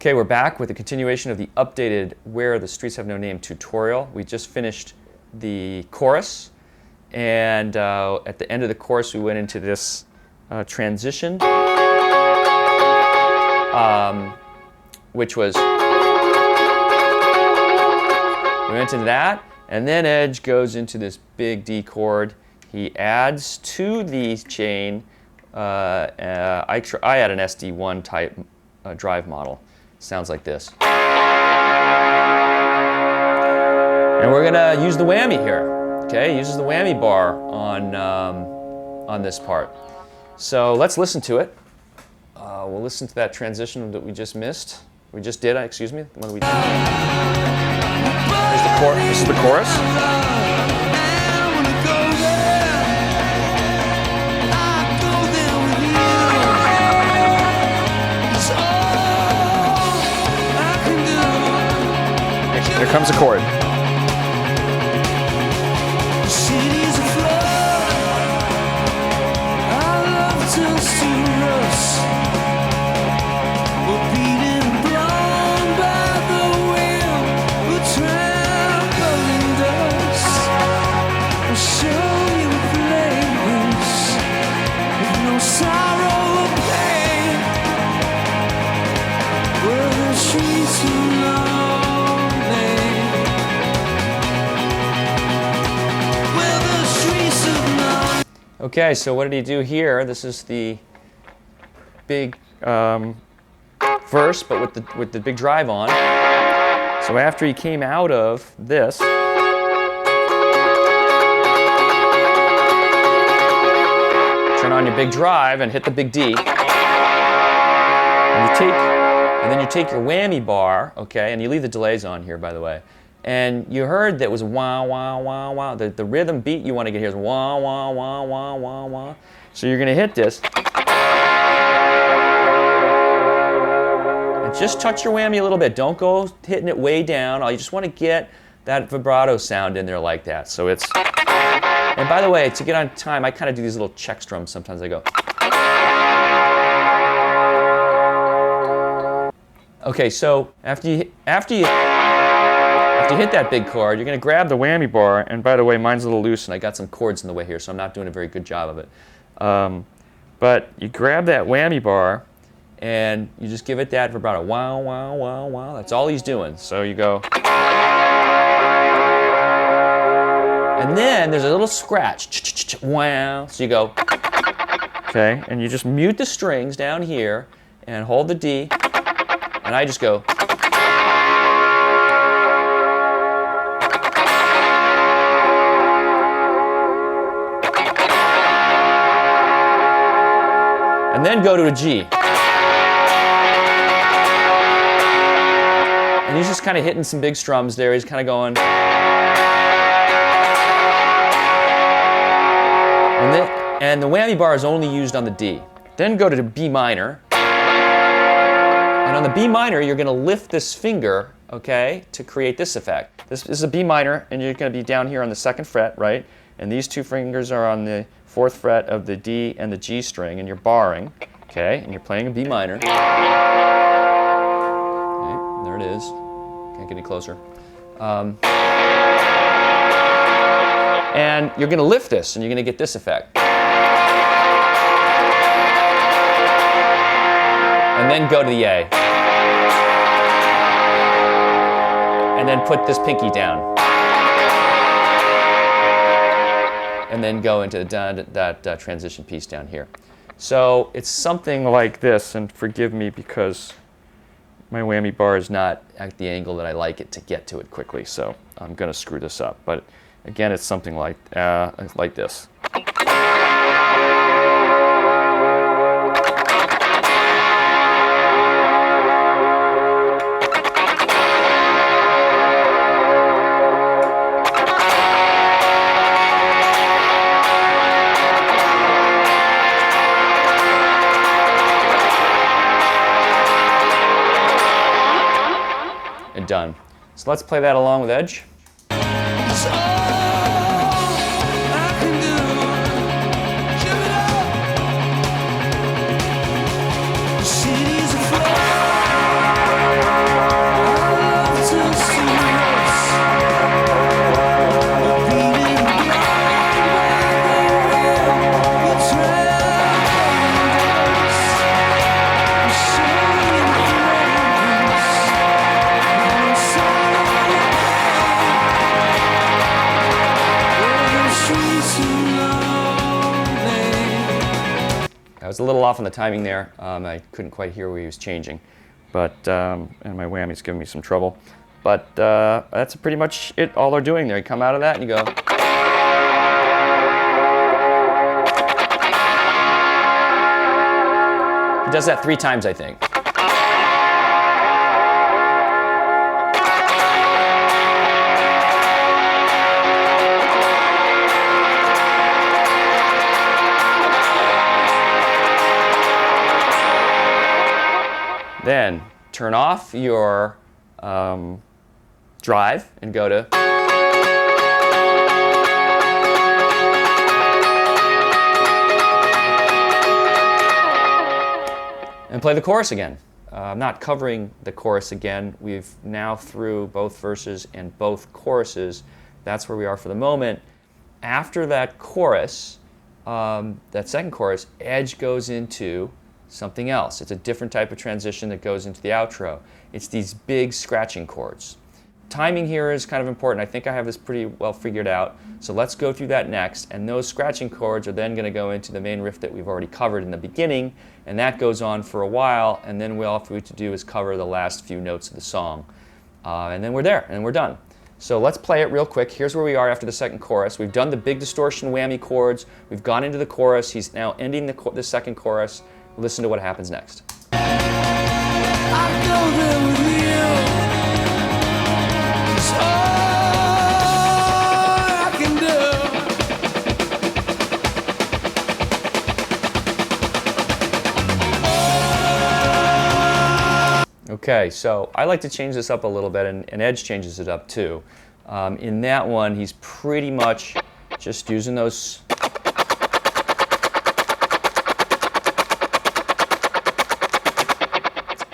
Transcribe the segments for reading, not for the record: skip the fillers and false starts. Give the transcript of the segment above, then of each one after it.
Okay, we're back with a continuation of the updated Where the Streets Have No Name tutorial. We just finished the chorus, and at the end of the chorus we went into this transition, which was, we went into that, and then Edge goes into this big D chord. He adds to the chain, I had an SD1 type drive model. Sounds like this. And we're gonna use the whammy here. Okay, uses the whammy bar on this part. So let's listen to it. We'll listen to that transition that we just missed. We just did, excuse me. The one we did. Here's the chorus. This is the chorus. Here comes the chord. Okay, so what did he do here? This is the big verse, but with the big drive on. So after he came out of this, turn on your big drive and hit the big D. And then you take your whammy bar, okay, and you leave the delays on here, by the way. And you heard that was wah, wah, wah, wah. The rhythm beat you want to get here is wah, wah, wah, wah, wah, wah. So you're going to hit this. And just touch your whammy a little bit. Don't go hitting it way down. You just want to get that vibrato sound in there like that. So it's... And by the way, to get on time, I kind of do these little check strums sometimes. I go... Okay, so after you hit that big chord, you're going to grab the whammy bar, and by the way, mine's a little loose and I got some chords in the way here, so I'm not doing a very good job of it. But you grab that whammy bar and you just give it that vibrato. Wow, wow, wow, wow. That's all he's doing. So you go. And then there's a little scratch. Wow. So you go. Okay, and you just mute the strings down here and hold the D, and I just go. And then go to a G. And he's just kind of hitting some big strums there. He's kind of going. And the whammy bar is only used on the D. Then go to the B minor. And on the B minor, you're going to lift this finger, okay, to create this effect. This is a B minor, and you're going to be down here on the 2nd fret, right? And these two fingers are on the 4th fret of the D and the G string, and you're barring, okay, and you're playing a B minor. Okay, there it is. Can't get any closer. And you're going to lift this, and you're going to get this effect. And then go to the A. And then put this pinky down. And then go into that transition piece down here. So it's something like this, and forgive me because my whammy bar is not at the angle that I like it to get to it quickly, so I'm going to screw this up. But again, it's something like this. Done. So let's play that along with Edge. was a little off on the timing there. I couldn't quite hear where he was changing, but and my whammy's giving me some trouble. But that's pretty much it. All they're doing there. You come out of that and you go. He does that 3 times, I think. Then turn off your drive and go to. And play the chorus again. I'm not covering the chorus again. We've now through both verses and both choruses. That's where we are for the moment. After that chorus, that second chorus, Edge goes into something else. It's a different type of transition that goes into the outro. It's these big scratching chords. Timing here is kind of important. I think I have this pretty well figured out. So let's go through that next. And those scratching chords are then going to go into the main riff that we've already covered in the beginning. And that goes on for a while. And then all we have to do is cover the last few notes of the song. And then we're there and we're done. So let's play it real quick. Here's where we are after the second chorus. We've done the big distortion whammy chords. We've gone into the chorus. He's now ending the second chorus. Listen to what happens next. Okay, so I like to change this up a little bit, and Edge changes it up too. In that one, he's pretty much just using those.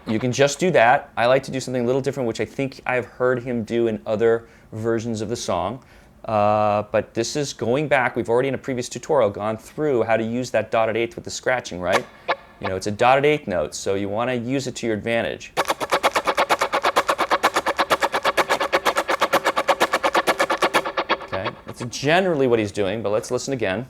You can just do that. I like to do something a little different, which I think I've heard him do in other versions of the song. But this is going back. We've already in a previous tutorial gone through how to use that dotted eighth with the scratching, right? You know, it's a dotted eighth note, so you want to use it to your advantage. Okay, that's generally what he's doing, but let's listen again.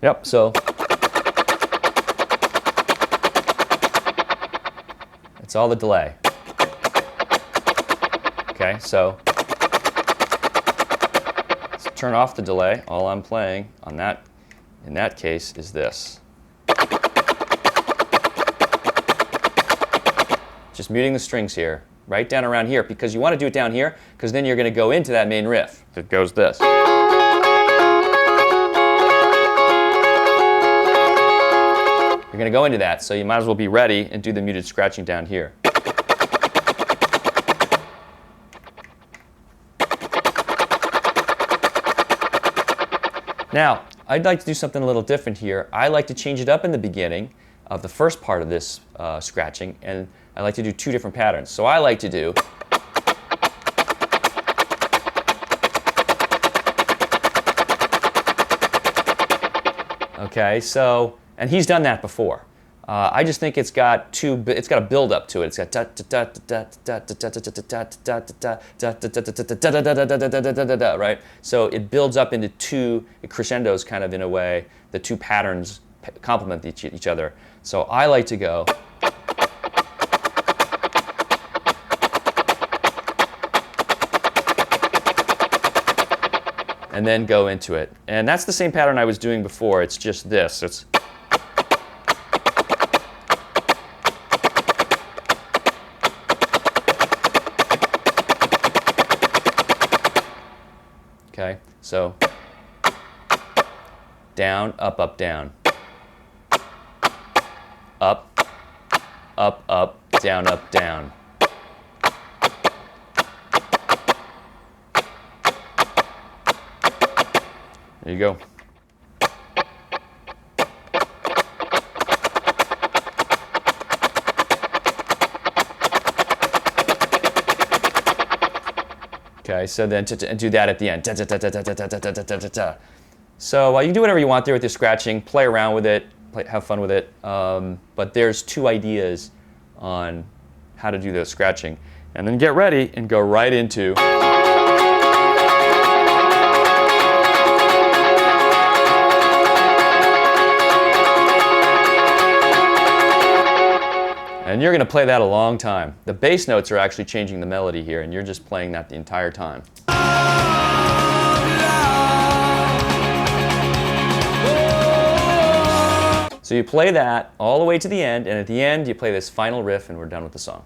Yep, so it's all the delay. Okay, so let's turn off the delay. All I'm playing on that, in that case, is this. Just muting the strings here, right down around here, because you want to do it down here, because then you're going to go into that main riff. It goes this. You're going to go into that, so you might as well be ready and do the muted scratching down here. Now, I'd like to do something a little different here. I like to change it up in the beginning of the first part of this scratching, and I like to do 2 different patterns. So I like to do. Okay, so. And he's done that before. I just think it's got a build up to it. It's got right. So it builds up into 2 crescendos, kind of in a way. The 2 patterns complement each other. So I like to go. And then go into it. And that's the same pattern I was doing before. It's just this. It's. Okay, so down, up, up, down. Up, up, up, down, up, down. There you go. Okay, so then to do that at the end. So you can do whatever you want there with your scratching, play around with it, have fun with it. But there's 2 ideas on how to do the scratching. And then get ready and go right into and you're going to play that a long time. The bass notes are actually changing the melody here, and you're just playing that the entire time. So you play that all the way to the end, and at the end you play this final riff, and we're done with the song.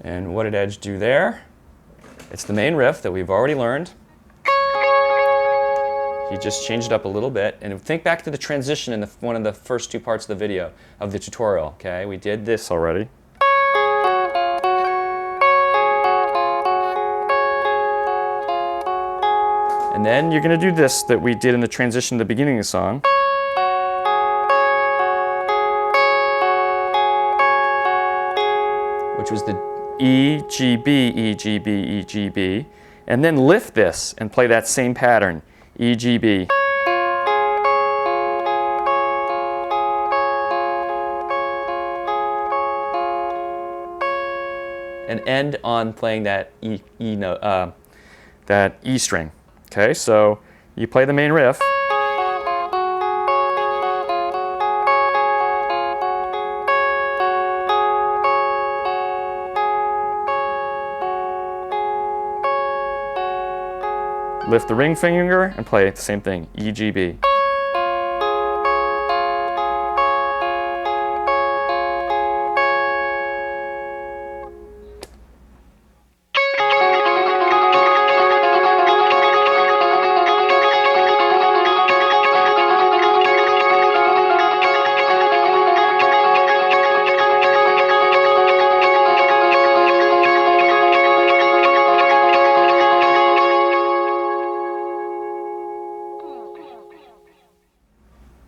And what did Edge do there? It's the main riff that we've already learned. He just changed it up a little bit. And think back to the transition in one of the first 2 parts of the video, of the tutorial, okay? We did this already. And then you're going to do this that we did in the transition at the beginning of the song. Which was the E, G, B, E, G, B, E, G, B, and then lift this and play that same pattern, E, G, B. And end on playing that E note, that E string. Okay, so you play the main riff. Lift the ring finger and play the same thing, E, G, B.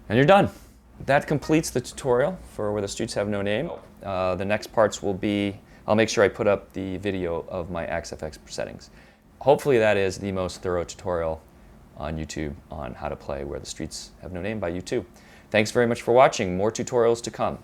And you're done. That completes the tutorial for Where the Streets Have No Name. The next parts will be, I'll make sure I put up the video of my AXFX settings. Hopefully that is the most thorough tutorial on YouTube on how to play Where the Streets Have No Name by U2. Thanks very much for watching. More tutorials to come.